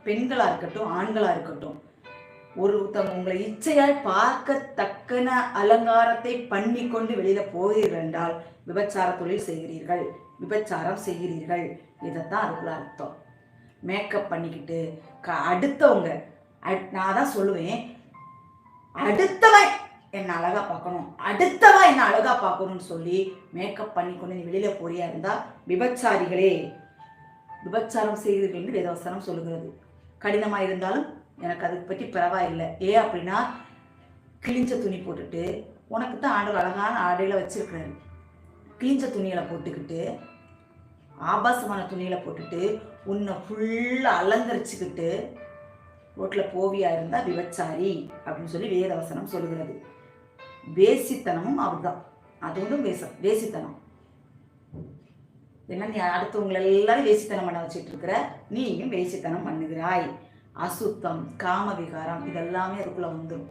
பெண்களாக இருக்கட்டும் ஆண்களாக இருக்கட்டும், ஒருத்தவங்க உங்களை இச்சையாய் பார்க்கத்தக்கன அலங்காரத்தை பண்ணி கொண்டு வெளியில போகிறீர்கள் என்றால் விபச்சார தொழில் செய்கிறீர்கள், விபச்சாரம் செய்கிறீர்கள். இதைத்தான் அதுக்குள்ள அர்த்தம். மேக்கப் பண்ணிக்கிட்டு அடுத்தவங்க, நான் தான் சொல்லுவேன், அடுத்தவன் என்ன அழகா பார்க்கணும், அடுத்தவா என்ன அழகா பார்க்கணும்னு சொல்லி மேக்கப் பண்ணி கொண்டு நீ வெளியில போறியா இருந்தா விபச்சாரிகளே, விபச்சாரம் செய்கிறீர்கள் என்று வேதவசனம் சொல்லுகிறது. கடினமாக இருந்தாலும் எனக்கு அதை பற்றி பரவாயில்லை. ஏன் அப்படின்னா, கிழிஞ்ச துணி போட்டுட்டு, உனக்கு தான் ஆண்டவர் அழகான ஆடையில வச்சிருக்கிறாரு, கிழிஞ்ச துணிகளை போட்டுக்கிட்டு, ஆபாசமான துணிகளை போட்டுட்டு, உன்னை ஃபுல்லாக அலங்கரிச்சுக்கிட்டு ரோட்டில் போவியா இருந்தால் விபச்சாரி அப்படின்னு சொல்லி வேதவசனம் சொல்லுகிறது. வேசித்தனமும் அப்படிதான், அது ஒன்றும் வேசித்தனம். என்ன, நீ அடுத்தவங்களை எல்லாரும் வேசித்தனம் பண்ண வச்சுட்டு இருக்கிற, நீயும் வேசித்தனம் பண்ணுகிறாய். அசுத்தம், காம விகாரம் இதெல்லாமே அதுக்குள்ள வந்துடும்.